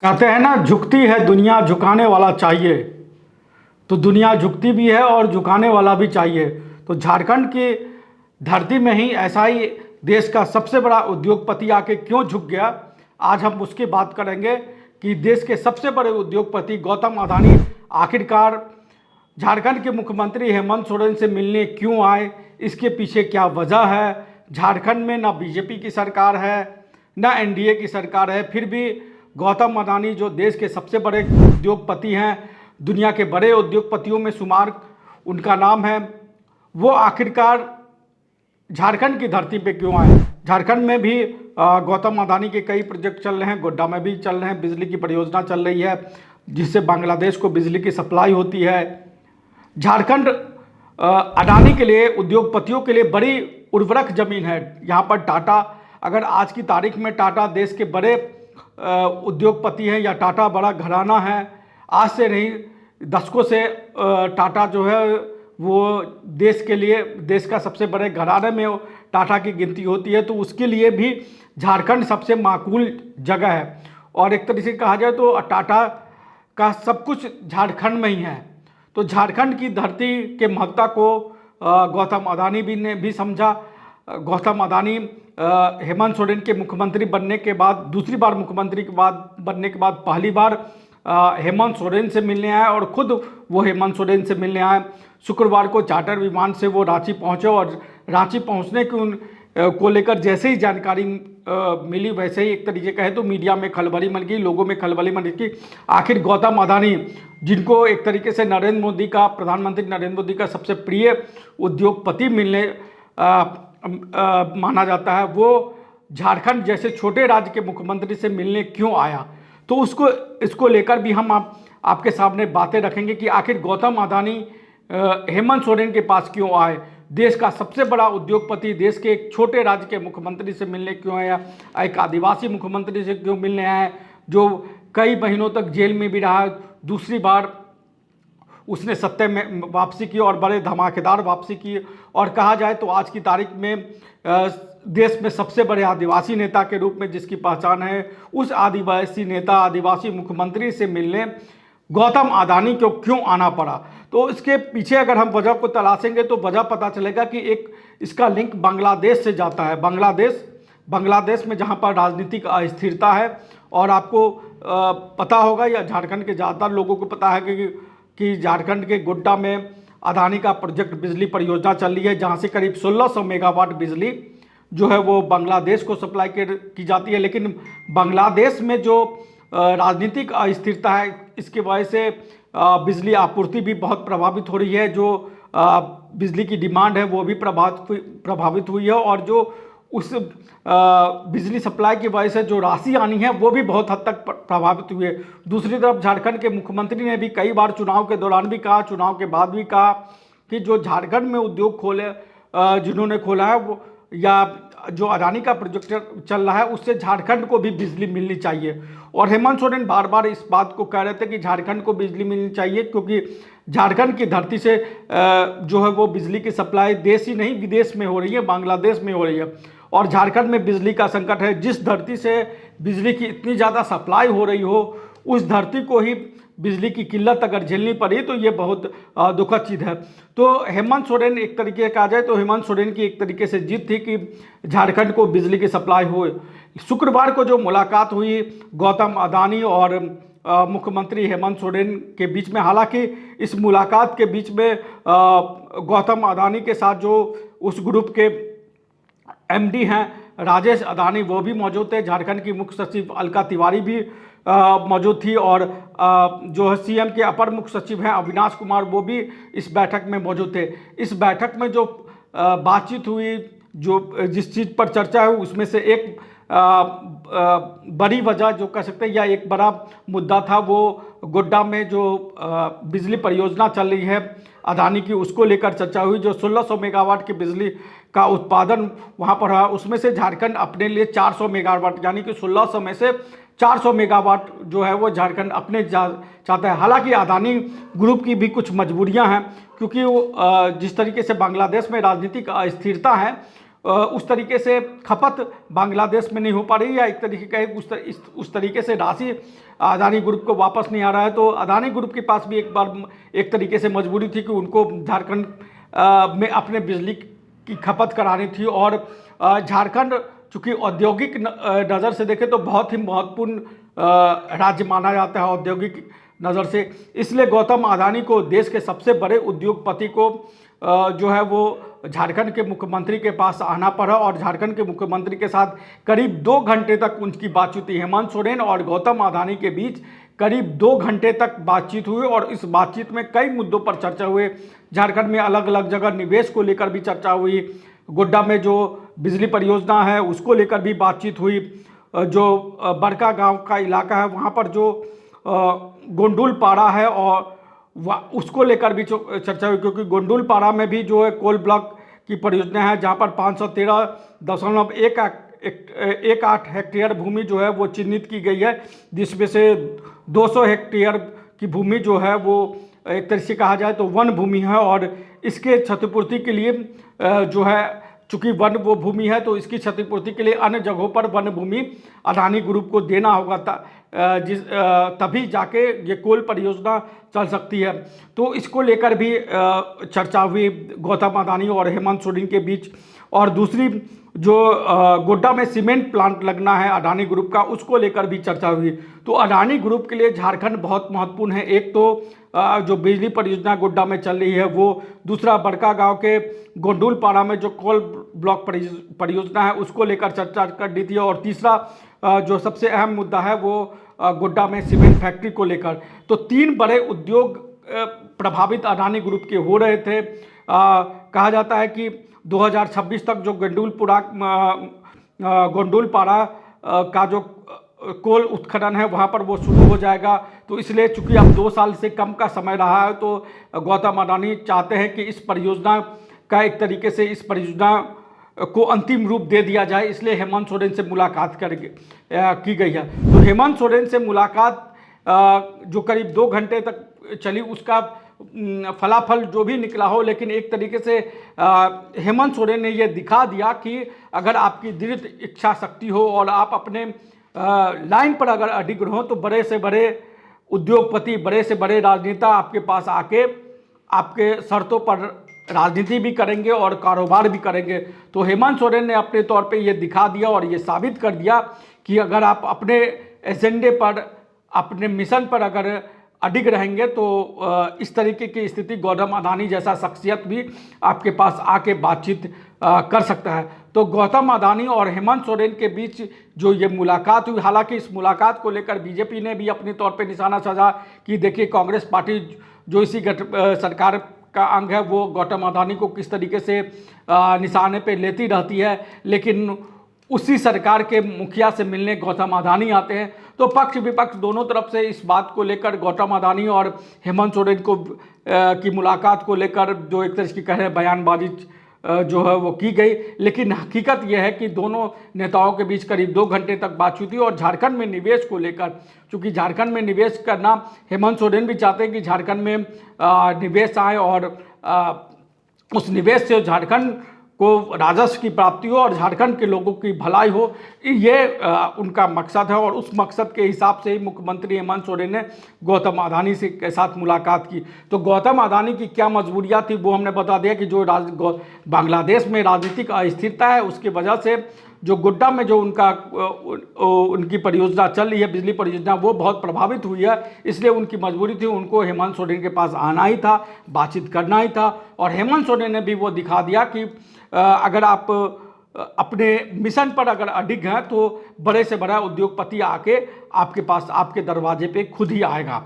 कहते हैं ना, झुकती है दुनिया झुकाने वाला चाहिए। तो दुनिया झुकती भी है और झुकाने वाला भी चाहिए। तो झारखंड की धरती में ही ऐसा ही देश का सबसे बड़ा उद्योगपति आके क्यों झुक गया, आज हम उसकी बात करेंगे कि देश के सबसे बड़े उद्योगपति गौतम अडानी आखिरकार झारखंड के मुख्यमंत्री हेमंत सोरेन से मिलने क्यों आए, इसके पीछे क्या वजह है। झारखंड में ना बीजेपी की सरकार है ना एनडीए की सरकार है, फिर भी गौतम अडानी जो देश के सबसे बड़े उद्योगपति हैं, दुनिया के बड़े उद्योगपतियों में शुमार उनका नाम है, वो आखिरकार झारखंड की धरती पे क्यों आए। झारखंड में भी गौतम अडानी के कई प्रोजेक्ट चल रहे हैं, गोड्डा में भी चल रहे हैं, बिजली की परियोजना चल रही है जिससे बांग्लादेश को बिजली की सप्लाई होती है। झारखंड अडानी के लिए, उद्योगपतियों के लिए बड़ी उर्वरक जमीन है। यहाँ पर टाटा, अगर आज की तारीख में टाटा देश के बड़े उद्योगपति हैं या टाटा बड़ा घराना है, आज से नहीं दशकों से टाटा जो है वो देश के लिए, देश का सबसे बड़े घराने में टाटा की गिनती होती है। तो उसके लिए भी झारखंड सबसे माकूल जगह है और एक तरीके से कहा जाए तो टाटा का सब कुछ झारखंड में ही है। तो झारखंड की धरती के महत्ता को गौतम अडानी ने भी समझा। गौतम अडानी हेमंत सोरेन के मुख्यमंत्री बनने के बाद, दूसरी बार मुख्यमंत्री के बाद बनने के बाद पहली बार हेमंत सोरेन से मिलने आए और खुद वो हेमंत सोरेन से मिलने आए। शुक्रवार को चार्टर विमान से वो रांची पहुंचे और रांची पहुंचने की को लेकर जैसे ही जानकारी मिली, वैसे ही एक तरीके कहे तो मीडिया में खलबली मच गई, लोगों में खलबली मच गई। आखिर गौतम अडानी, जिनको एक तरीके से नरेंद्र मोदी का, प्रधानमंत्री नरेंद्र मोदी का सबसे प्रिय उद्योगपति मिलने माना जाता है, वो झारखंड जैसे छोटे राज्य के मुख्यमंत्री से मिलने क्यों आया। तो इसको लेकर भी हम आपके सामने बातें रखेंगे कि आखिर गौतम अडानी हेमंत सोरेन के पास क्यों आए, देश का सबसे बड़ा उद्योगपति देश के एक छोटे राज्य के मुख्यमंत्री से मिलने क्यों आया, एक आदिवासी मुख्यमंत्री से क्यों मिलने आए जो कई महीनों तक जेल में भी रहा। दूसरी बार उसने सत्ता में वापसी की और बड़े धमाकेदार वापसी की, और कहा जाए तो आज की तारीख में देश में सबसे बड़े आदिवासी नेता के रूप में जिसकी पहचान है, उस आदिवासी नेता, आदिवासी मुख्यमंत्री से मिलने गौतम अडानी को क्यों आना पड़ा। तो इसके पीछे अगर हम वजह को तलाशेंगे तो वजह पता चलेगा कि एक इसका लिंक बांग्लादेश से जाता है। बांग्लादेश में जहां पर राजनीतिक अस्थिरता है, और आपको पता होगा या झारखंड के ज़्यादातर लोगों को पता है कि झारखंड के गोड्डा में अडानी का प्रोजेक्ट बिजली परियोजना चल रही है, जहां से करीब 1600 मेगावाट बिजली जो है वो बांग्लादेश को सप्लाई की जाती है। लेकिन बांग्लादेश में जो राजनीतिक अस्थिरता है, इसकी वजह से बिजली आपूर्ति भी बहुत प्रभावित हो रही है। जो बिजली की डिमांड है वो भी प्रभावित हुई है, और जो उस बिजली सप्लाई की वजह से जो राशि आनी है वो भी बहुत हद तक प्रभावित हुई है। दूसरी तरफ झारखंड के मुख्यमंत्री ने भी कई बार चुनाव के दौरान भी कहा, चुनाव के बाद भी कहा कि जो झारखंड में उद्योग खोले, जिन्होंने खोला है वो, या जो अडानी का प्रोजेक्ट चल रहा है, उससे झारखंड को भी बिजली मिलनी चाहिए। और हेमंत सोरेन बार बार इस बात को कह रहे थे कि झारखंड को बिजली मिलनी चाहिए, क्योंकि झारखंड की धरती से जो है वो बिजली की सप्लाई देश ही नहीं विदेश में हो रही है, बांग्लादेश में हो रही है, और झारखंड में बिजली का संकट है। जिस धरती से बिजली की इतनी ज़्यादा सप्लाई हो रही हो, उस धरती को ही बिजली की किल्लत अगर झेलनी पड़ी तो ये बहुत दुखद चीज़ है। तो हेमंत सोरेन, एक तरीके से कहा जाए तो हेमंत सोरेन की एक तरीके से जीत थी कि झारखंड को बिजली की सप्लाई हो। शुक्रवार को जो मुलाकात हुई गौतम अडानी और मुख्यमंत्री हेमंत सोरेन के बीच में, हालांकि इस मुलाकात के बीच में गौतम अडानी के साथ जो उस ग्रुप के एमडी हैं राजेश अडानी, वो भी मौजूद थे। झारखंड की मुख्य सचिव अलका तिवारी भी मौजूद थी, और जो है सीएम के अपर मुख्य सचिव हैं अविनाश कुमार, वो भी इस बैठक में मौजूद थे। इस बैठक में जो बातचीत हुई, जो जिस चीज़ पर चर्चा हुई, उसमें से एक बड़ी वजह जो कह सकते हैं या एक बड़ा मुद्दा था, वो गोड्डा में जो बिजली परियोजना चल रही है अडानी की, उसको लेकर चर्चा हुई। जो 1600 मेगावाट की बिजली का उत्पादन वहाँ पर है, उसमें से झारखंड अपने लिए 400 मेगावाट, यानी कि 1600 में से 400 मेगावाट जो है वो झारखंड अपने चाहता है। हालांकि अडानी ग्रुप की भी कुछ मजबूरियां हैं, क्योंकि वो जिस तरीके से बांग्लादेश में राजनीतिक अस्थिरता है, उस तरीके से खपत बांग्लादेश में नहीं हो पा रही है, एक तरीके का उस तरीके से राशि अदानी ग्रुप को वापस नहीं आ रहा है। तो अदानी ग्रुप के पास भी एक बार एक तरीके से मजबूरी थी कि उनको झारखंड में अपने बिजली की खपत करानी थी। और झारखंड चूँकि औद्योगिक नज़र से देखें तो बहुत ही महत्वपूर्ण राज्य माना जाता है औद्योगिक नज़र से, इसलिए गौतम अदानी को, देश के सबसे बड़े उद्योगपति को जो है वो झारखंड के मुख्यमंत्री के पास आना पड़ा। और झारखंड के मुख्यमंत्री के साथ करीब 2 घंटे तक उनकी बातचीत हुई। हेमंत सोरेन और गौतम अदानी के बीच करीब 2 घंटे तक बातचीत हुई और इस बातचीत में कई मुद्दों पर चर्चा हुई। झारखंड में अलग अलग जगह निवेश को लेकर भी चर्चा हुई, गोड्डा में जो बिजली परियोजना है उसको लेकर भी बातचीत हुई, जो बड़का गांव का इलाका है वहाँ पर जो गोंडुल पाड़ा है और उसको लेकर भी चर्चा हुई, क्योंकि गोंडुल पाड़ा में भी जो है कोल ब्लॉक की परियोजना है जहाँ पर 513.18 हेक्टेयर भूमि जो है वो चिन्हित की गई है, जिसमें से 200 हेक्टेयर की भूमि जो है वो एक तरह से कहा जाए तो वन भूमि है। और इसके क्षतिपूर्ति के लिए जो है, चूँकि वन वो भूमि है तो इसकी क्षतिपूर्ति के लिए अन्य जगहों पर वन भूमि अदानी ग्रुप को देना होगा तभी जाके ये कोल परियोजना चल सकती है। तो इसको लेकर भी चर्चा हुई गौतम अदानी और हेमंत सोरेन के बीच। और दूसरी जो गोड्डा में सीमेंट प्लांट लगना है अडानी ग्रुप का, उसको लेकर भी चर्चा हुई। तो अडानी ग्रुप के लिए झारखंड बहुत महत्वपूर्ण है। एक तो जो बिजली परियोजना गोड्डा में चल रही है वो, दूसरा बड़का गांव के गोंडुलपाड़ा में जो कोल ब्लॉक परियोजना है उसको लेकर चर्चा कर दी थी। और तीसरा जो सबसे अहम मुद्दा है वो गोड्डा में सीमेंट फैक्ट्री को लेकर। तो 3 बड़े उद्योग प्रभावित अडानी ग्रुप के हो रहे थे। कहा जाता है कि 2026 तक जो गोंडुलपाड़ा का जो कोल उत्खनन है वहाँ पर वो शुरू हो जाएगा। तो इसलिए चूंकि अब 2 साल से कम का समय रहा है तो गौतम अडानी चाहते हैं कि इस परियोजना का एक तरीके से इस परियोजना को अंतिम रूप दे दिया जाए, इसलिए हेमंत सोरेन से मुलाकात की गई है। तो हेमंत सोरेन से मुलाकात जो करीब 2 घंटे तक चली, उसका फलाफल जो भी निकला हो, लेकिन एक तरीके से हेमंत सोरेन ने यह दिखा दिया कि अगर आपकी दृढ़ इच्छा शक्ति हो और आप अपने लाइन पर अगर अडिग हो तो बड़े से बड़े उद्योगपति, बड़े से बड़े राजनेता आपके पास आके आपके शर्तों पर राजनीति भी करेंगे और कारोबार भी करेंगे। तो हेमंत सोरेन ने अपने तौर पे ये दिखा दिया और ये साबित कर दिया कि अगर आप अपने एजेंडे पर, अपने मिशन पर अगर अडिग रहेंगे तो इस तरीके की स्थिति गौतम अडानी जैसा शख्सियत भी आपके पास आके बातचीत कर सकता है। तो गौतम अडानी और हेमंत सोरेन के बीच जो ये मुलाकात हुई, हालांकि इस मुलाकात को लेकर बीजेपी ने भी अपने तौर पे निशाना साधा कि देखिए कांग्रेस पार्टी जो इसी सरकार का अंग है वो गौतम अडानी को किस तरीके से निशाने पे लेती रहती है, लेकिन उसी सरकार के मुखिया से मिलने गौतम अडानी आते हैं। तो पक्ष विपक्ष दोनों तरफ से इस बात को लेकर गौतम अडानी और हेमंत सोरेन को की मुलाकात को लेकर जो एक तरह की कहे बयानबाजी जो है वो की गई, लेकिन हकीकत यह है कि दोनों नेताओं के बीच करीब 2 घंटे तक बातचीत हुई। और झारखंड में निवेश को लेकर, चूँकि झारखंड में निवेश करना हेमंत सोरेन भी चाहते हैं कि झारखंड में निवेश आए और उस निवेश से झारखंड को राजस्व की प्राप्ति हो और झारखंड के लोगों की भलाई हो, ये उनका मकसद है। और उस मकसद के हिसाब से ही मुख्यमंत्री हेमंत सोरेन ने गौतम अडानी के साथ मुलाकात की। तो गौतम अडानी की क्या मजबूरियां थी वो हमने बता दिया कि जो बांग्लादेश में राजनीतिक अस्थिरता है उसकी वजह से जो गोड्डा में जो उनकी परियोजना चल रही है, बिजली परियोजना, वो बहुत प्रभावित हुई है। इसलिए उनकी मजबूरी थी, उनको हेमंत सोरेन के पास आना ही था, बातचीत करना ही था। और हेमंत सोरेन ने भी वो दिखा दिया कि अगर आप अपने मिशन पर अगर अडिग हैं तो बड़े से बड़ा उद्योगपति आके आपके पास, आपके दरवाजे पे खुद ही आएगा।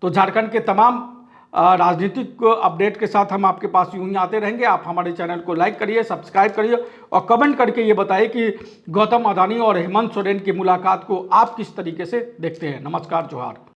तो झारखंड के तमाम राजनीतिक अपडेट के साथ हम आपके पास यूं ही आते रहेंगे। आप हमारे चैनल को लाइक करिए, सब्सक्राइब करिए और कमेंट करके ये बताइए कि गौतम अडानी और हेमंत सोरेन की मुलाकात को आप किस तरीके से देखते हैं। नमस्कार, जोहार।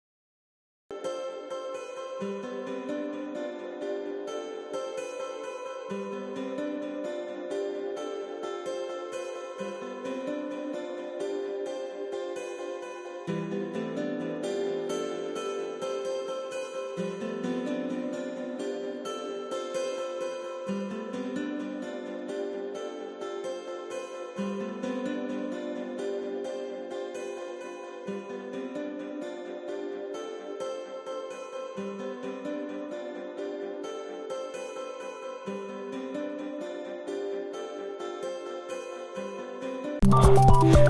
है।